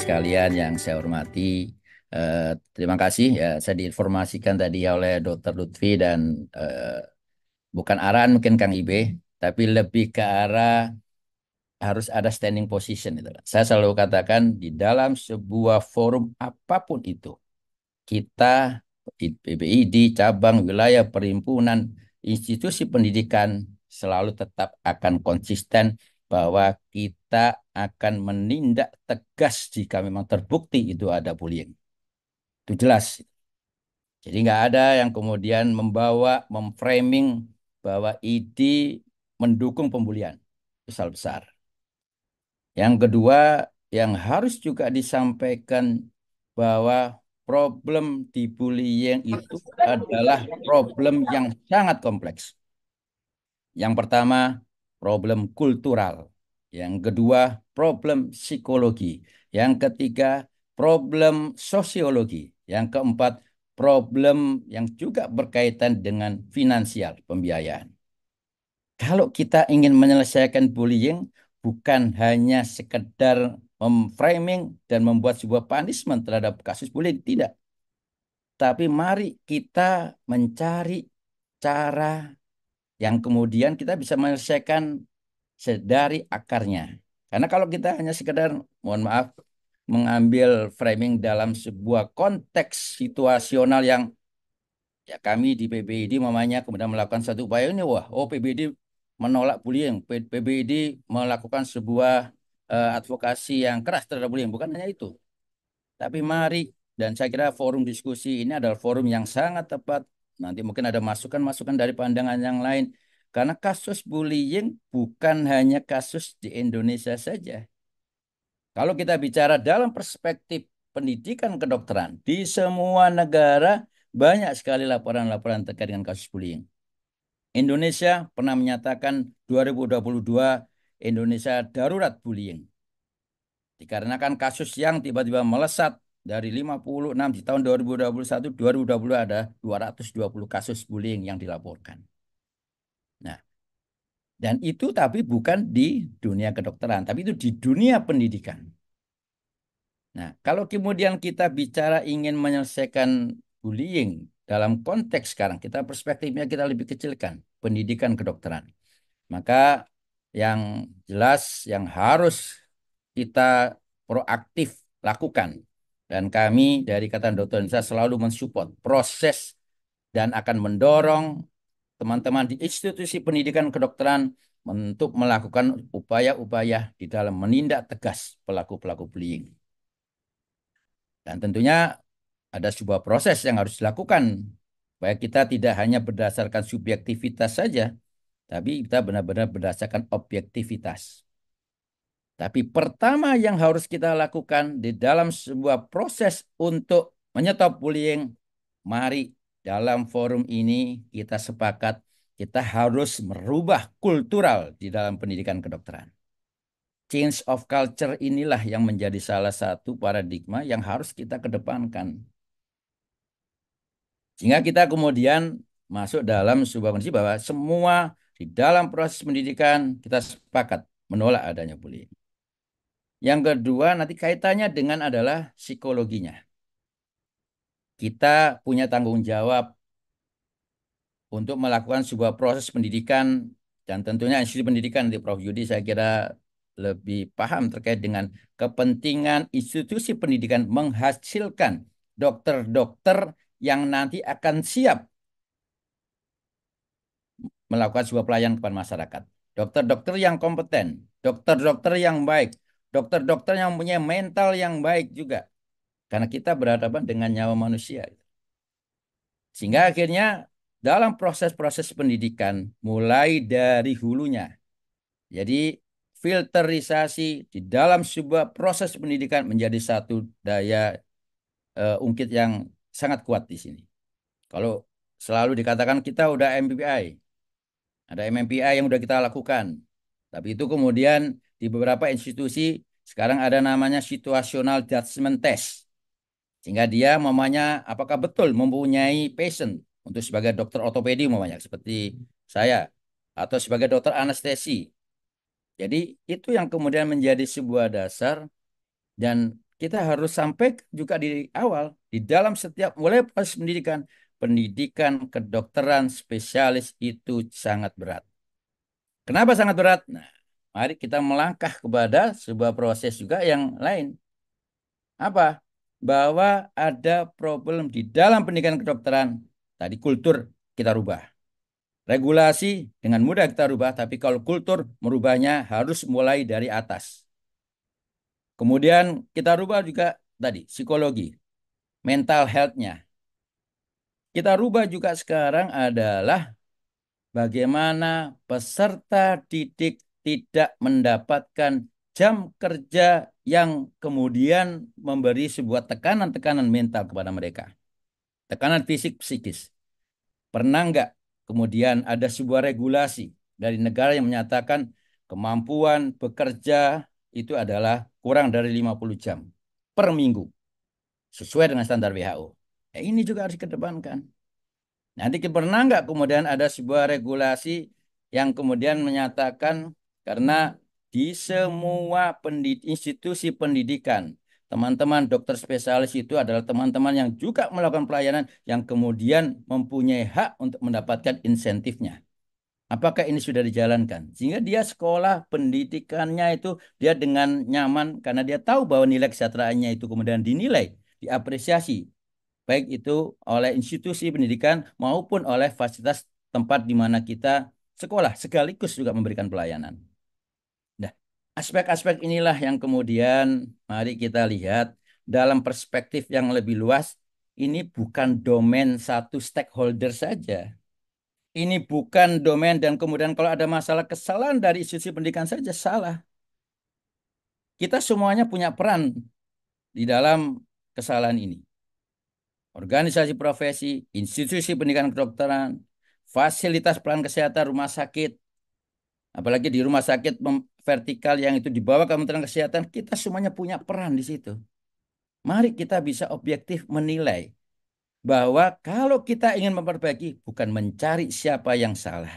sekalian yang saya hormati, terima kasih ya saya diinformasikan tadi oleh Dr. Lutfi dan bukan arahan mungkin Kang Ibe, tapi lebih ke arah harus ada standing position itu. Saya selalu katakan di dalam sebuah forum apapun itu, kita PBID, cabang, wilayah, perhimpunan, institusi pendidikan selalu tetap akan konsisten bahwa kita akan menindak tegas jika memang terbukti itu ada bullying. Itu jelas. Jadi nggak ada yang kemudian memframing bahwa ID mendukung pembulian. Besar besar. Yang kedua, yang harus juga disampaikan bahwa problem di bullying itu adalah problem yang sangat kompleks. Yang pertama, problem kultural. Yang kedua, problem psikologi. Yang ketiga, problem sosiologi. Yang keempat, problem yang juga berkaitan dengan finansial, pembiayaan. Kalau kita ingin menyelesaikan bullying, bukan hanya sekedar memframing dan membuat sebuah punishment terhadap kasus bullying, tidak. Tapi mari kita mencari cara yang kemudian kita bisa menyelesaikan dari akarnya. Karena kalau kita hanya sekedar, mohon maaf, mengambil framing dalam sebuah konteks situasional yang ya kami di PBID mamanya kemudian melakukan satu upaya ini, wah, oh PBID menolak bullying, PBID melakukan sebuah advokasi yang keras terhadap bullying, bukan hanya itu. Tapi mari, dan saya kira forum diskusi ini adalah forum yang sangat tepat. Nanti mungkin ada masukan-masukan dari pandangan yang lain. Karena kasus bullying bukan hanya kasus di Indonesia saja. Kalau kita bicara dalam perspektif pendidikan kedokteran, di semua negara banyak sekali laporan-laporan terkait dengan kasus bullying. Indonesia pernah menyatakan 2022 Indonesia darurat bullying. Dikarenakan kasus yang tiba-tiba melesat dari 56 di tahun 2021, 2020 ada 220 kasus bullying yang dilaporkan. Nah, dan itu tapi bukan di dunia kedokteran, tapi itu di dunia pendidikan. Nah, kalau kemudian kita bicara ingin menyelesaikan bullying dalam konteks sekarang, kita perspektifnya kita lebih kecilkan, pendidikan kedokteran. Maka yang jelas yang harus kita proaktif lakukan. Dan kami dari Ikatan Dokter Indonesia selalu mensupport proses dan akan mendorong teman-teman di institusi pendidikan kedokteran untuk melakukan upaya-upaya di dalam menindak tegas pelaku-pelaku bullying. Dan tentunya ada sebuah proses yang harus dilakukan. Supaya kita tidak hanya berdasarkan subjektivitas saja, tapi kita benar-benar berdasarkan objektivitas. Tapi pertama yang harus kita lakukan di dalam sebuah proses untuk menyetop bullying, mari dalam forum ini kita sepakat kita harus merubah kultural di dalam pendidikan kedokteran. Change of culture inilah yang menjadi salah satu paradigma yang harus kita kedepankan. Sehingga kita kemudian masuk dalam sebuah kondisi bahwa semua di dalam proses pendidikan kita sepakat menolak adanya bullying. Yang kedua nanti kaitannya dengan adalah psikologinya. Kita punya tanggung jawab untuk melakukan sebuah proses pendidikan dan tentunya institusi pendidikan di Prof. Yudi saya kira lebih paham terkait dengan kepentingan institusi pendidikan menghasilkan dokter-dokter yang nanti akan siap melakukan sebuah pelayanan kepada masyarakat. Dokter-dokter yang kompeten, dokter-dokter yang baik, dokter-dokter yang punya mental yang baik juga. Karena kita berhadapan dengan nyawa manusia. Sehingga akhirnya dalam proses-proses pendidikan, mulai dari hulunya. Jadi filterisasi di dalam sebuah proses pendidikan menjadi satu daya ungkit yang sangat kuat di sini. Kalau selalu dikatakan kita udah MPPI, ada MMPI yang udah kita lakukan. Tapi itu kemudian di beberapa institusi sekarang ada namanya situational judgment test. Sehingga dia mamanya apakah betul mempunyai passion untuk sebagai dokter ortopedi mamanya seperti saya atau sebagai dokter anestesi. Jadi itu yang kemudian menjadi sebuah dasar dan kita harus sampai juga di awal, di dalam setiap, mulai proses pendidikan. Pendidikan kedokteran spesialis itu sangat berat. Kenapa sangat berat? Nah, mari kita melangkah kepada sebuah proses juga yang lain. Apa? Bahwa ada problem di dalam pendidikan kedokteran. Tadi kultur kita rubah. Regulasi dengan mudah kita rubah, tapi kalau kultur merubahnya harus mulai dari atas. Kemudian kita rubah juga tadi psikologi, mental health-nya. Kita rubah juga sekarang adalah bagaimana peserta didik tidak mendapatkan jam kerja yang kemudian memberi sebuah tekanan-tekanan mental kepada mereka. Tekanan fisik, psikis. Pernah nggak kemudian ada sebuah regulasi dari negara yang menyatakan kemampuan bekerja itu adalah kurang dari 50 jam per minggu, sesuai dengan standar WHO. Ini juga harus dikedepankan. Nanti pernah nggak kemudian ada sebuah regulasi yang kemudian menyatakan karena di semua institusi pendidikan, teman-teman dokter spesialis itu adalah teman-teman yang juga melakukan pelayanan yang kemudian mempunyai hak untuk mendapatkan insentifnya. Apakah ini sudah dijalankan? Sehingga dia sekolah pendidikannya itu dia dengan nyaman karena dia tahu bahwa nilai kesejahteraannya itu kemudian dinilai, diapresiasi baik itu oleh institusi pendidikan maupun oleh fasilitas tempat di mana kita sekolah sekaligus juga memberikan pelayanan. Nah, aspek-aspek inilah yang kemudian mari kita lihat dalam perspektif yang lebih luas. Ini bukan domain satu stakeholder saja. Ini bukan domain dan kemudian kalau ada masalah kesalahan dari institusi pendidikan saja salah. Kita semuanya punya peran di dalam kesalahan ini. Organisasi profesi, institusi pendidikan kedokteran, fasilitas pelayanan kesehatan, rumah sakit, apalagi di rumah sakit vertikal yang itu di bawah Kementerian Kesehatan, kita semuanya punya peran di situ. Mari kita bisa objektif menilai bahwa kalau kita ingin memperbaiki, bukan mencari siapa yang salah.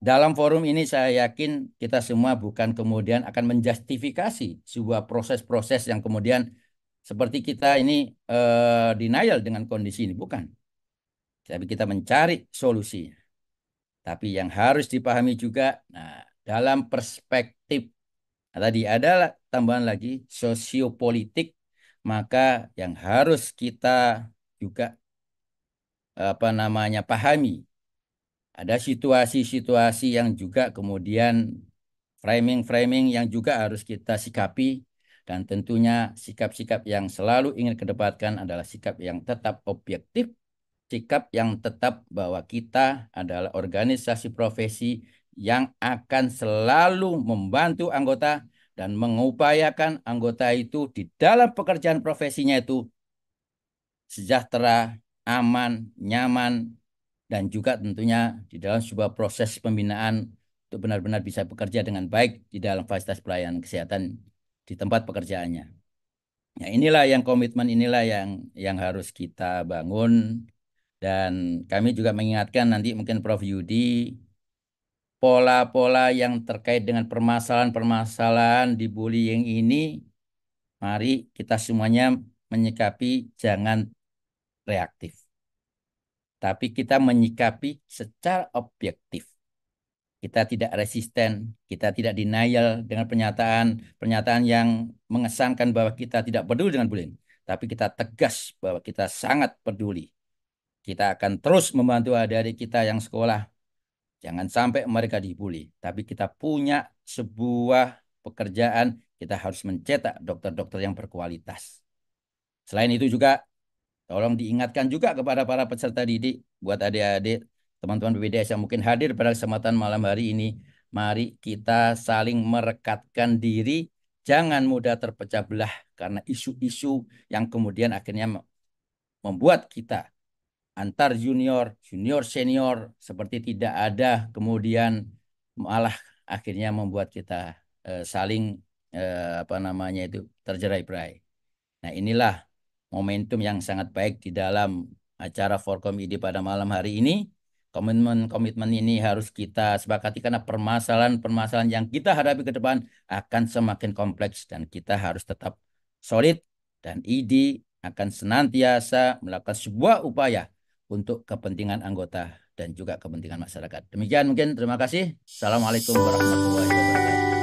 Dalam forum ini saya yakin kita semua bukan kemudian akan menjustifikasi sebuah proses-proses yang kemudian seperti kita ini denial dengan kondisi ini, bukan. Tapi kita mencari solusinya. Tapi yang harus dipahami juga, nah, dalam perspektif tadi adalah tambahan lagi sosiopolitik, maka yang harus kita juga apa namanya pahami, ada situasi-situasi yang juga kemudian framing-framing yang juga harus kita sikapi dan tentunya sikap-sikap yang selalu ingin kedepankan adalah sikap yang tetap objektif, sikap yang tetap bahwa kita adalah organisasi profesi yang akan selalu membantu anggota dan mengupayakan anggota itu di dalam pekerjaan profesinya itu sejahtera, aman, nyaman, dan juga tentunya di dalam sebuah proses pembinaan untuk benar-benar bisa bekerja dengan baik di dalam fasilitas pelayanan kesehatan di tempat pekerjaannya. Nah, inilah yang komitmen inilah yang harus kita bangun dan kami juga mengingatkan nanti mungkin Prof Yudi pola-pola yang terkait dengan permasalahan-permasalahan di bullying ini mari kita semuanya menyikapi jangan reaktif tapi kita menyikapi secara objektif. Kita tidak resisten, kita tidak denial dengan pernyataan yang mengesankan bahwa kita tidak peduli dengan bullying. Tapi kita tegas bahwa kita sangat peduli. Kita akan terus membantu adik-adik kita yang sekolah. Jangan sampai mereka dibully. Tapi kita punya sebuah pekerjaan, kita harus mencetak dokter-dokter yang berkualitas. Selain itu juga tolong diingatkan juga kepada para peserta didik, buat adik-adik, teman-teman PPDS yang mungkin hadir pada kesempatan malam hari ini. Mari kita saling merekatkan diri, jangan mudah terpecah belah karena isu-isu yang kemudian akhirnya membuat kita antar junior, junior senior seperti tidak ada, kemudian malah akhirnya membuat kita saling apa namanya itu terjerai-berai. Nah, inilah momentum yang sangat baik di dalam acara Forkom ID pada malam hari ini. Komitmen-komitmen ini harus kita sepakati karena permasalahan-permasalahan yang kita hadapi ke depan akan semakin kompleks dan kita harus tetap solid dan ID akan senantiasa melakukan sebuah upaya untuk kepentingan anggota dan juga kepentingan masyarakat. Demikian mungkin terima kasih. Assalamualaikum warahmatullahi wabarakatuh.